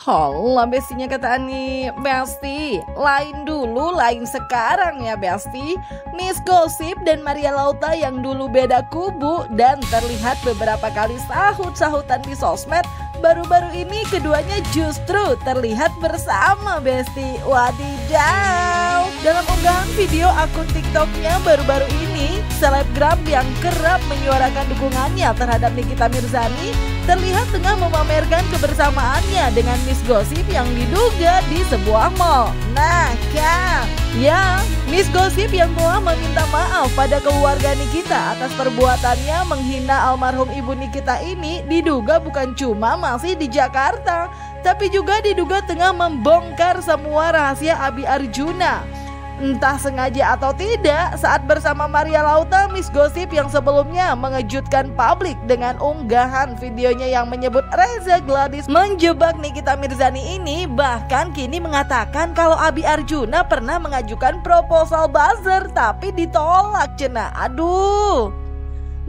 Hola bestinya kata Ani. Besti, lain dulu lain sekarang ya Besti. Miss Gossip dan Maria Lauta yang dulu beda kubu dan terlihat beberapa kali sahut-sahutan di sosmed, baru-baru ini keduanya justru terlihat bersama Besti. Wadidaw. Dalam unggahan video akun TikToknya baru-baru ini, selebgram yang kerap menyuarakan dukungannya terhadap Nikita Mirzani terlihat tengah memamerkan kebersamaannya dengan Miss Gossip yang diduga di sebuah mall. Nah kan, ya Miss Gossip yang telah meminta maaf pada keluarga Nikita atas perbuatannya menghina almarhum ibu Nikita ini diduga bukan cuma masih di Jakarta, tapi juga diduga tengah membongkar semua rahasia Abi Arjuna. Entah sengaja atau tidak, saat bersama Maria Lauta, Miss Gossip yang sebelumnya mengejutkan publik dengan unggahan videonya yang menyebut Reza Gladys menjebak Nikita Mirzani ini, bahkan kini mengatakan kalau Abi Arjuna pernah mengajukan proposal buzzer tapi ditolak cenah. Aduh.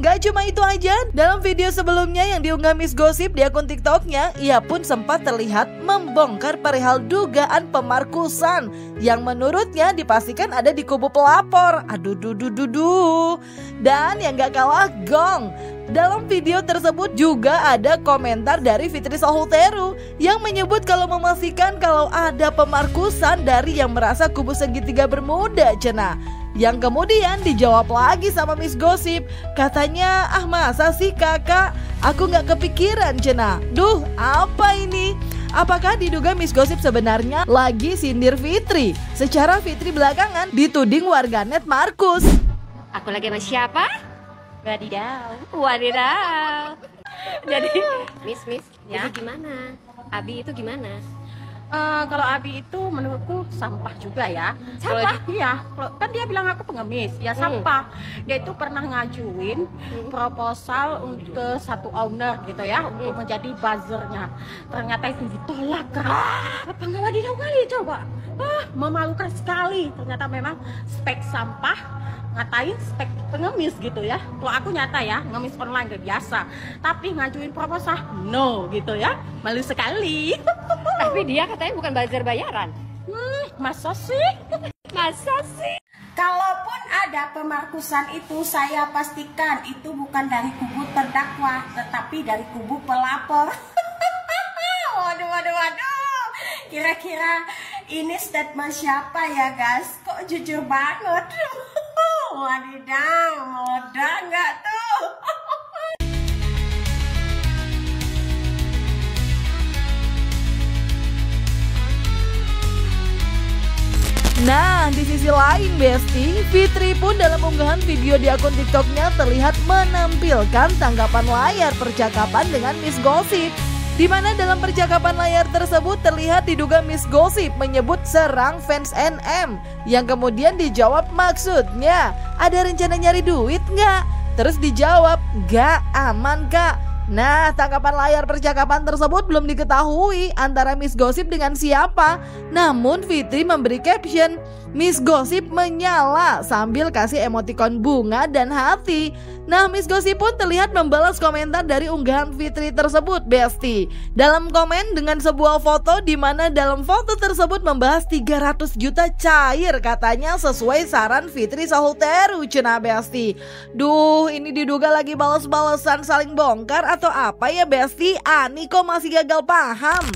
Gak cuma itu aja, dalam video sebelumnya yang diunggah Miss Gossip di akun TikToknya, ia pun sempat terlihat membongkar perihal dugaan pemarkusan yang menurutnya dipastikan ada di kubu pelapor. Aduh duh. Dan yang gak kalah gong, dalam video tersebut juga ada komentar dari Fitri Sahuteru yang menyebut kalau memastikan kalau ada pemarkusan dari yang merasa kubu segitiga bermuda cenah. Yang kemudian dijawab lagi sama Miss Gossip, katanya masa sih kakak, aku gak kepikiran cenah. Duh apa ini? Apakah diduga Miss Gossip sebenarnya lagi sindir Fitri? Secara Fitri belakangan dituding warganet Markus. Aku lagi sama siapa? Wadidaw. Jadi Miss ya? Itu gimana? Abi itu gimana? Kalau Abi itu menurutku sampah juga ya. Sampah? Iya, kan dia bilang aku pengemis, ya sampah. Dia itu pernah ngajuin proposal untuk satu owner gitu ya, untuk menjadi buzzernya. Ternyata itu ditolak. Apa nggak wadidaw kali coba? Memalukan sekali. Ternyata memang spek sampah ngatain spek pengemis gitu ya. Kalau aku nyata ya, ngemis online gak biasa, tapi ngajuin proposal no gitu ya, malu sekali. Tapi dia katanya bukan buzzer bayaran. Masa sih? Masa sih? Kalaupun ada pemarkusan itu, saya pastikan itu bukan dari kubu terdakwa, tetapi dari kubu pelapor. Waduh. Kira-kira ini statement siapa ya guys? Kok jujur banget? Wadidaw, meledak nggak tuh? Nah, di sisi lain Besti, Fitri pun dalam unggahan video di akun TikToknya terlihat menampilkan tanggapan layar percakapan dengan Miss Gossip, di mana dalam percakapan layar tersebut terlihat diduga Miss Gossip menyebut serang fans NM, yang kemudian dijawab maksudnya ada rencana nyari duit nggak? Terus dijawab gak, aman kak. Nah, tanggapan layar percakapan tersebut belum diketahui antara Miss Gossip dengan siapa. Namun Fitri memberi caption, Miss Gossip menyala sambil kasih emotikon bunga dan hati. Nah, Miss Gossip pun terlihat membalas komentar dari unggahan Fitri tersebut, Besti. Dalam komen dengan sebuah foto di mana dalam foto tersebut membahas 300 juta cair katanya sesuai saran Fitri Sahuteru cenah Besti. Duh, ini diduga lagi balas-balasan saling bongkar atau apa ya Besti? Ani kok masih gagal paham?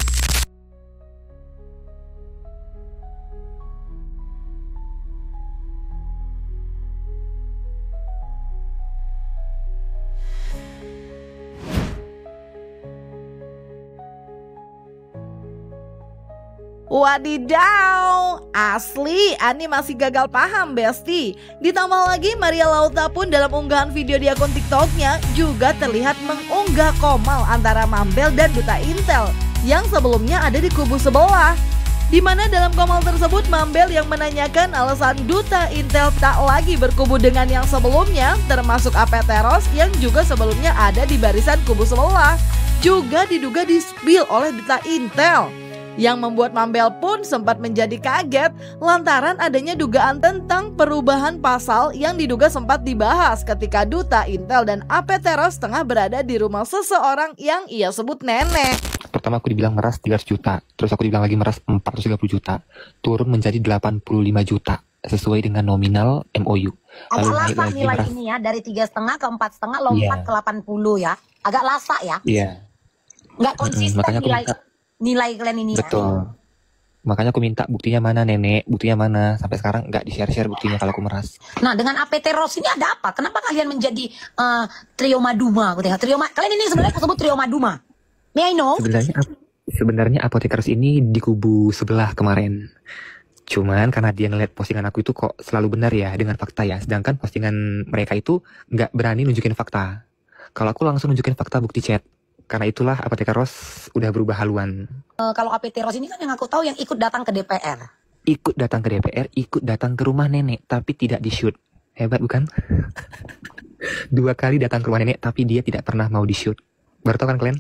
Wadidaw, asli Ani masih gagal paham Besti. Ditambah lagi Maria Lauta pun dalam unggahan video di akun TikToknya juga terlihat mengunggah komal antara Mambel dan Duta Intel yang sebelumnya ada di kubu sebelah. Di mana dalam komal tersebut Mambel yang menanyakan alasan Duta Intel tak lagi berkubu dengan yang sebelumnya, termasuk Apeteros yang juga sebelumnya ada di barisan kubu sebelah, juga diduga di-spill oleh Duta Intel, yang membuat Mambel pun sempat menjadi kaget lantaran adanya dugaan tentang perubahan pasal yang diduga sempat dibahas ketika Duta Intel dan Apeteros tengah berada di rumah seseorang yang ia sebut nenek. Pertama aku dibilang meras 300 juta, terus aku dibilang lagi meras 430 juta, turun menjadi 85 juta sesuai dengan nominal MOU. Agak Lalu naik lasa lagi nilai meras. ini ya, dari 3,5 ke 4,5 lompat Iya. ke 80 ya. Agak lasa ya. Iya, Nggak konsisten makanya aku nilai minta. nilai kalian ini ya. Betul. Makanya aku minta buktinya mana nenek, buktinya mana. Sampai sekarang nggak di-share buktinya kalau aku meras. Nah, dengan APT Ros ini ada apa? Kenapa kalian menjadi trio Maduma? Aku tengok kalian ini sebenarnya aku sebut trio Maduma. May I know? Sebenarnya Apothekerus ini di kubu sebelah kemarin. Cuman karena dia ngeliat postingan aku itu kok selalu benar ya dengan fakta ya. Sedangkan postingan mereka itu nggak berani nunjukin fakta. Kalau aku langsung nunjukin fakta bukti chat. Karena itulah Apothekerus udah berubah haluan. Kalau APT Ros ini kan yang aku tahu yang ikut datang ke DPR. Ikut datang ke DPR, ikut datang ke rumah nenek, tapi tidak di-shoot. Hebat bukan? 2 kali datang ke rumah nenek, tapi dia tidak pernah mau di-shoot. Baru tau kan kalian?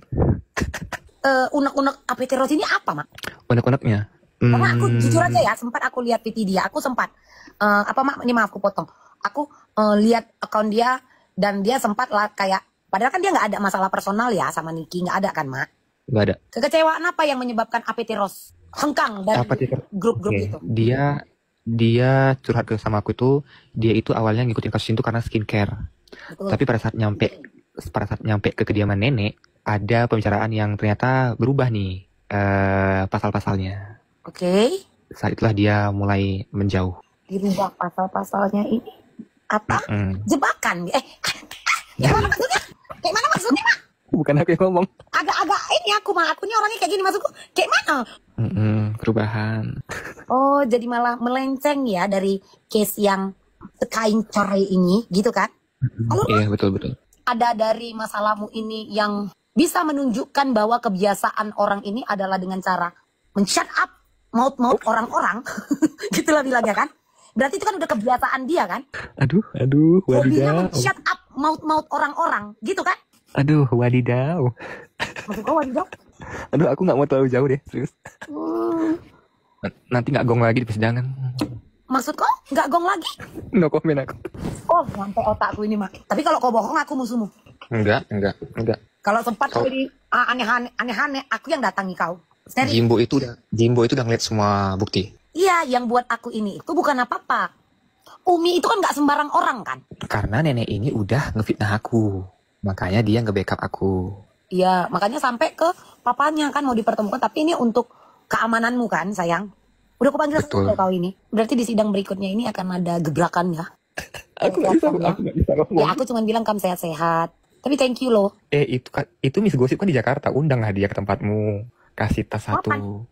Unek-unek APT Ros ini apa, Mak? Unek-uneknya. Karena aku jujur aja ya, sempat aku lihat PT dia, aku sempat Mak, ini maaf aku potong. Aku lihat akun dia dan dia sempat lah kayak, padahal kan dia nggak ada masalah personal ya sama Niki, nggak ada kan, Mak? Nggak ada. Kekecewaan apa yang menyebabkan APT Ros hengkang dari grup-grup Oke, itu? Dia curhat ke sama aku tuh, dia itu awalnya ngikutin kasus itu karena skincare. Betul. Tapi pada saat nyampe ke kediaman nenek, ada pembicaraan yang ternyata berubah nih pasal-pasalnya. Oke. Saat itulah dia mulai menjauh. Dirubah pasal-pasalnya ini apa? Jebakan? Gimana maksudnya? Kayak mana maksudnya, Mak? Bukan aku yang ngomong. Agak ini aku, Mak. Aku ini orangnya kayak gini maksudku. Kayak mana? Perubahan. Oh, jadi malah melenceng ya dari case yang kain corai ini, gitu kan? Iya, betul. Ada dari masalahmu ini yang bisa menunjukkan bahwa kebiasaan orang ini adalah dengan cara men-shut up maut-maut orang-orang. Gitulah bilangnya kan? Berarti itu kan udah kebiasaan dia kan? Aduh, Hobinya wadidaw. men-shut up maut-maut orang-orang, gitu kan? Aduh, wadidaw. Maksud kau wadidaw? Aduh, aku nggak mau terlalu jauh deh, serius. Nanti nggak gong lagi di persidangan. Maksud kau nggak gong lagi? No comment aku. Oh, sampai otakku ini, Mak. Tapi kalau kau bohong, aku musuhmu. Enggak. Kalau sempat kau ini aneh-aneh, aku yang datangi kau. Serius. Jimbo itu udah ngeliat semua bukti. Iya, yang buat aku ini itu bukan apa-apa. Umi itu kan nggak sembarang orang kan? Karena nenek ini udah ngefitnah aku. Makanya dia nge-backup aku. Iya, makanya sampai ke papanya kan mau dipertemukan. Tapi ini untuk keamananmu kan, sayang. Udah aku panggil Betul. kau ini. Berarti di sidang berikutnya ini akan ada gebrakan ya. Aku nggak bisa ngomong. Ya, aku cuma bilang kamu sehat-sehat. Tapi thank you loh. Itu Miss Gosip kan di Jakarta. Undang lah dia ke tempatmu. Kasih tas satu.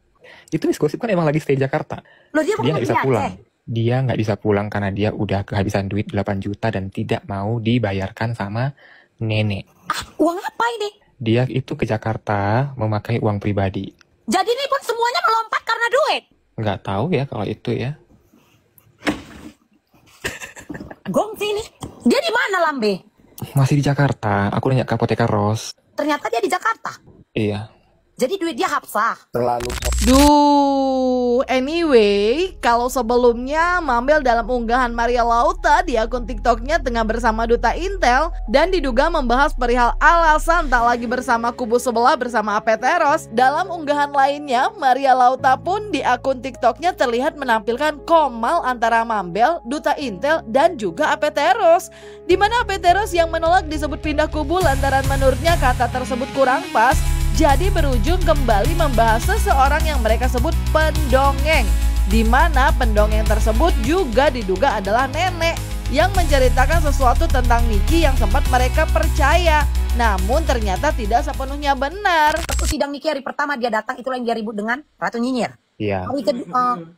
Itu Miss Gosip kan emang lagi stay di Jakarta. Loh, dia Dia nggak bisa Aceh. pulang. Dia nggak bisa pulang karena dia udah kehabisan duit 8 juta dan tidak mau dibayarkan sama nenek. Uang apa ini? Dia itu ke Jakarta memakai uang pribadi. Jadi ini pun semuanya melompat karena duit. Nggak tahu ya kalau itu ya. Gong sini. Dia di mana, Lambe? Masih di Jakarta. Aku nanya ke Apothekerus. Ternyata dia di Jakarta. Iya. Jadi duit dia hapsah. Anyway, kalau sebelumnya Mambel dalam unggahan Maria Lauta di akun TikToknya tengah bersama Duta Intel dan diduga membahas perihal alasan tak lagi bersama kubu sebelah bersama Apeteros. Dalam unggahan lainnya, Maria Lauta pun di akun TikToknya terlihat menampilkan komal antara Mambel, Duta Intel, dan juga Apeteros. Di mana Apeteros yang menolak disebut pindah kubu lantaran menurutnya kata tersebut kurang pas. Jadi berujung kembali membahas seseorang yang mereka sebut pendongeng, di mana pendongeng tersebut juga diduga adalah nenek yang menceritakan sesuatu tentang Niki yang sempat mereka percaya, namun ternyata tidak sepenuhnya benar. Waktu sidang Niki hari pertama dia datang, itulah yang dia ribut dengan Ratu Nyinyir. Iya.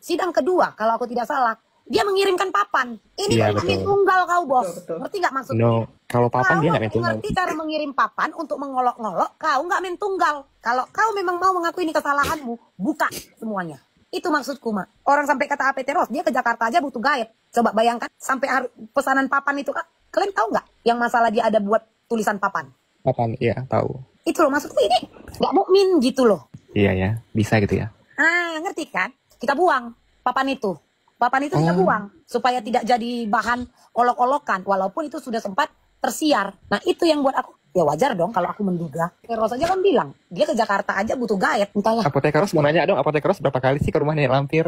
Sidang kedua, kalau aku tidak salah, dia mengirimkan papan. Ini Iya, kan betul. tunggal kau, bos. Ngerti nggak maksudnya? No, kalau papan dia nggak main tunggal. ngerti cara mengirim papan untuk mengolok-ngolok, kau nggak main tunggal. Kalau kau memang mau mengakui ini kesalahanmu, buka semuanya. Itu maksudku, Mak. Orang sampai kata Apeteros, dia ke Jakarta aja butuh guide. Coba bayangkan, sampai pesanan papan itu, Kak. Kalian tahu nggak yang masalah dia ada buat tulisan papan? Papan, iya tahu. Itu loh, maksudku ini nggak mukmin gitu loh. Iya ya, bisa gitu ya. Ah, ngerti kan? Kita buang papan itu. Papan itu kita buang supaya tidak jadi bahan olok-olokan, walaupun itu sudah sempat tersiar. Nah, itu yang buat aku Ya wajar dong kalau aku menduga. Ros aja kan bilang, dia ke Jakarta aja butuh guide. Entahlah. Apotekeros mau nanya dong, Apotekeros berapa kali sih ke rumah nenek lampir?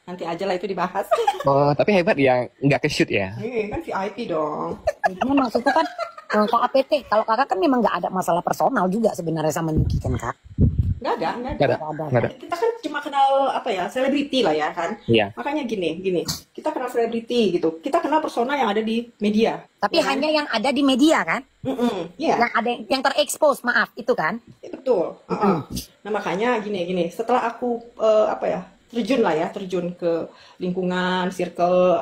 Nanti aja lah itu dibahas. Oh, tapi hebat ya, nggak ke shoot ya? Kan VIP dong. Ini maksudku kan Kak APT, kalau kakak kan memang nggak ada masalah personal juga sebenarnya sama Niki kan kak? Nggak ada. Nggak ada. Kita kan cuma kenal apa ya, selebriti lah ya kan. Iya. Makanya gini, kita kenal selebriti gitu. Kita kenal persona yang ada di media. Tapi ya kan? hanya yang ada di media kan? Iya. Yang ada yang terekspos, maaf, itu kan? Ya, betul. Nah makanya gini. Setelah aku terjun ke lingkungan, circle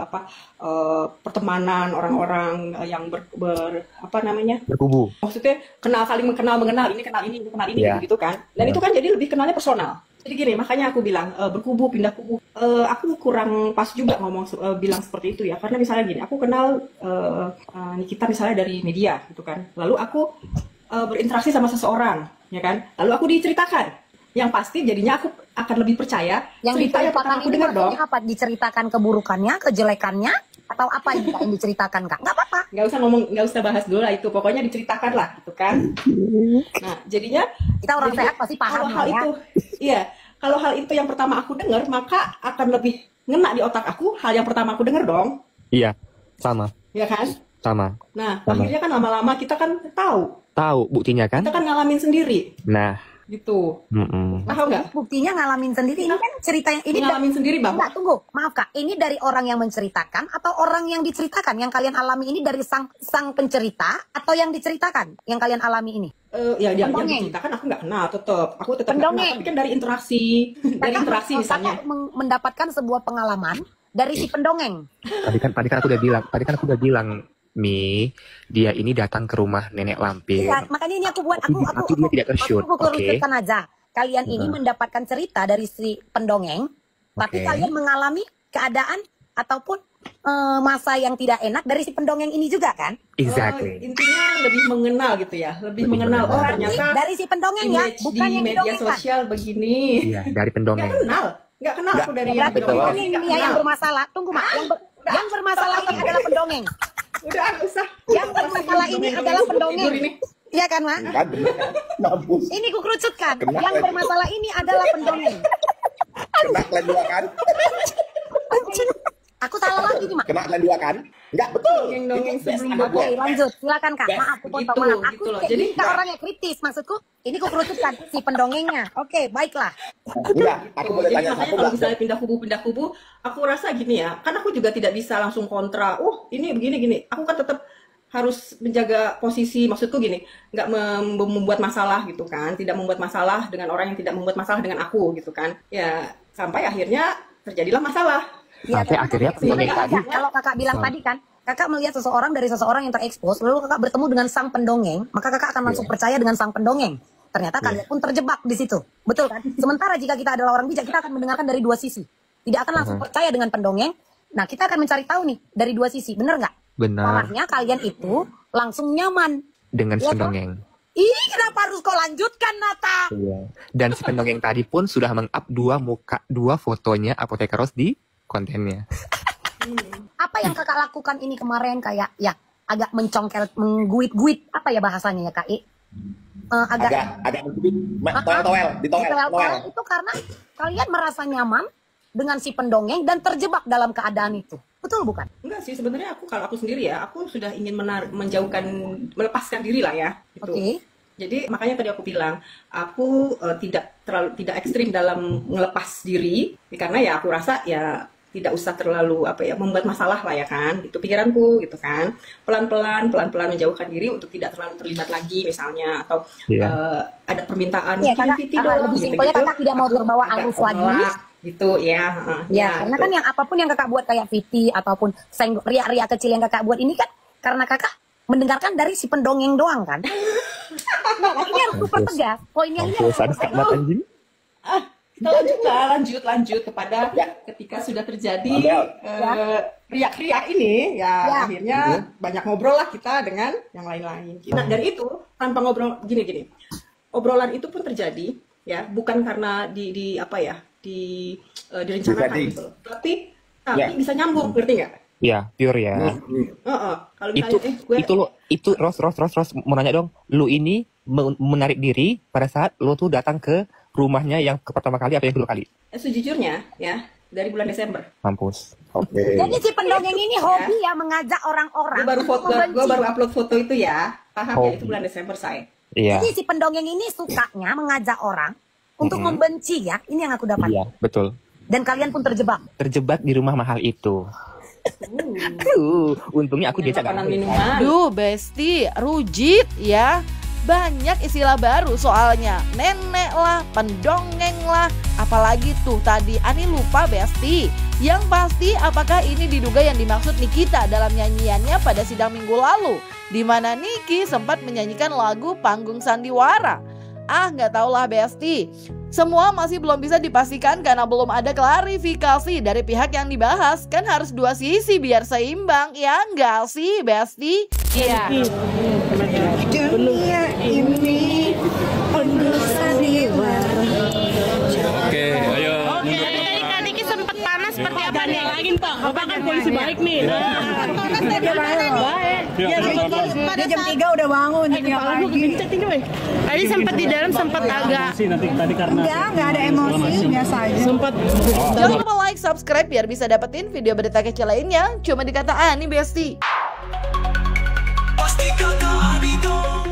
pertemanan orang-orang yang Berkubu. maksudnya saling mengenal, ini kenal ini Yeah. gitu kan. Dan itu kan jadi lebih kenalnya personal. Jadi gini, makanya aku bilang berkubu, pindah kubu. Aku kurang pas juga bilang seperti itu ya. Karena misalnya gini, aku kenal Nikita misalnya dari media gitu kan. Lalu aku berinteraksi sama seseorang, ya kan. Lalu aku diceritakan. Yang pasti jadinya aku akan lebih percaya Yang cerita yang pertama aku dengar dong. Apa? Diceritakan keburukannya, kejelekannya, atau apa yang diceritakan kak? Nggak apa-apa. Nggak usah bahas dulu lah itu. Pokoknya diceritakan lah, gitu kan. Nah, jadinya Kita orang sehat pasti paham kalau hal ya. itu, iya. Kalau hal itu yang pertama aku dengar, maka akan lebih ngena di otak aku hal yang pertama aku dengar dong. Iya, sama. Ya kan? Sama. Nah, Sama. akhirnya kan lama-lama kita kan tahu. Tahu buktinya kan? Kita kan ngalamin sendiri. Nah, Gitu. Paham nggak? Buktinya ngalamin sendiri. Ini kan cerita yang ini Ngalamin sendiri, Bang. Enggak, tunggu. Maaf kak, ini dari orang yang menceritakan atau orang yang diceritakan? Yang kalian alami ini dari sang pencerita atau yang diceritakan? Yang kalian alami ini? Yang diceritakan aku nggak kenal, aku tetap nggak kenal. Tapi kan dari interaksi misalnya. Kakak mendapatkan sebuah pengalaman dari si pendongeng. Tadi kan aku udah bilang, Mi, dia ini datang ke rumah nenek lampir. Ya, makanya ini aku buat Tapi dia tidak ter-shoot, aku kerucutkan aja. Kalian ini mendapatkan cerita dari si pendongeng, tapi kalian mengalami keadaan ataupun masa yang tidak enak dari si pendongeng ini juga kan? Exactly. Intinya lebih mengenal gitu ya, lebih mengenal. Oh ternyata dari si pendongeng ya, image bukan di yang media didongengkan. sosial begini. Iya, dari pendongeng. Nggak kenal aku dari Berarti pendongeng. pendongeng ini ya yang bermasalah. Tunggu mak, yang bermasalah ini adalah pendongeng. Udah nggak usah. Yang bermasalah ini adalah pendongeng. Iya kan mak? Ini ku kerucutkan. Yang bermasalah ini adalah pendongeng. Kena kalian dua kan? Aku salah lagi nih mak. Kena kalian dua kan? Enggak, betul. Dongeng sebelum Oke, lanjut. Silakan kak. Maaf, aku potong. Maaf. Aku gitu loh. jadi Jadi, orangnya kritis. Maksudku, ini ku kerucutkan si pendongengnya. Oke, baiklah. Udah, aku boleh Jadi tanya makanya satu kalau nggak? misalnya pindah kubu, aku rasa gini ya, kan aku juga tidak bisa langsung kontra. Ini begini. Aku kan tetap harus menjaga posisi, maksudku gini, nggak membuat masalah gitu kan, tidak membuat masalah dengan orang yang tidak membuat masalah dengan aku gitu kan. Ya sampai akhirnya terjadilah masalah. Ya, Sampai akhirnya pendongeng tadi. kalau kakak bilang tadi kan, kakak melihat seseorang dari seseorang yang terekspos, lalu kakak bertemu dengan sang pendongeng, maka kakak akan langsung percaya dengan sang pendongeng. Ternyata kalian pun terjebak di situ, betul kan? Sementara jika kita adalah orang bijak, kita akan mendengarkan dari dua sisi, tidak akan langsung percaya dengan pendongeng. Nah, kita akan mencari tahu nih dari dua sisi, bener nggak? Benar. Salahnya kalian itu langsung nyaman Dengan si Ya, pendongeng. Ih, kenapa harus kau lanjutkan, Nata? Iya. Dan si pendongeng tadi pun sudah meng-up dua fotonya Apotekeros di kontennya. Apa yang kakak lakukan ini kemarin kayak ya agak mencongkel, mengguit-guit apa ya bahasanya ya kak? Agak toel-toel, Toel-toel itu karena kalian merasa nyaman dengan si pendongeng dan terjebak dalam keadaan itu. Betul bukan? Enggak sih, sebenarnya kalau aku sendiri ya, aku sudah ingin melepaskan diri lah ya. Gitu. Oke. Jadi makanya tadi aku bilang, aku tidak ekstrim dalam ngelepas diri, karena ya aku rasa ya tidak usah terlalu membuat masalah lah ya kan, itu pikiranku gitu kan. Pelan-pelan menjauhkan diri untuk tidak terlalu terlibat lagi misalnya, atau ada permintaan kakak, lebih simpelnya kakak tidak mau terbawa arus lagi. Gitu ya. Karena kan yang apapun yang kakak buat kayak Viti ataupun riak-riak kecil yang kakak buat ini kan karena kakak mendengarkan dari si pendongeng doang kan. Nah, ini harus super tegas. Poinnya ini harus super tegas. Lanjut kepada ketika sudah terjadi riak-riak ini akhirnya banyak ngobrol lah kita dengan yang lain-lain. Nah dari itu tanpa ngobrol gini obrolan itu pun terjadi ya, bukan karena direncanakan gitu, tapi bisa nyambung, ngerti nggak? Iya, pure ya. Kalau misalnya Itu Ros mau nanya dong. Lu ini menarik diri pada saat lu tuh datang ke rumahnya yang pertama kali apa yang kedua kali? Sejujurnya ya, dari bulan Desember. Mampus. Oke. Jadi si pendongeng ini hobi ya mengajak orang-orang. Gue baru upload foto itu ya. Paham ya, itu bulan Desember saya. Iya. Jadi si pendongeng ini sukanya mengajak orang untuk membenci ya. Ini yang aku dapat. Iya, betul. Dan kalian pun terjebak. Terjebak di rumah mahal itu. Untungnya aku diajak makanan minuman. Duh, Besti, rujit ya. Banyak istilah baru soalnya. Nenek lah, pendongeng lah. Apalagi tuh tadi, Ani lupa Besti. Yang pasti apakah ini diduga yang dimaksud Nikita dalam nyanyiannya pada sidang minggu lalu, di mana Niki sempat menyanyikan lagu Panggung Sandiwara. Nggak tahulah Besti. Semua masih belum bisa dipastikan karena belum ada klarifikasi dari pihak yang dibahas. Kan harus dua sisi biar seimbang, ya nggak sih Besti? Iya. Dunia ini penuh sandiwara. Oke, ayo. Tadi Kak Niki sempat panas seperti apa nih? Lagi Pak, Bapak kan polisi baik nih. Dia baik. Dia jam 3 udah bangun. Tadi sempat di dalam sempat agak. Enggak ada emosi, biasa aja. Jangan lupa like, subscribe biar bisa dapetin video berita kece lainnya. Cuma di Kata Ani Besti. Pasti kata Ani dong.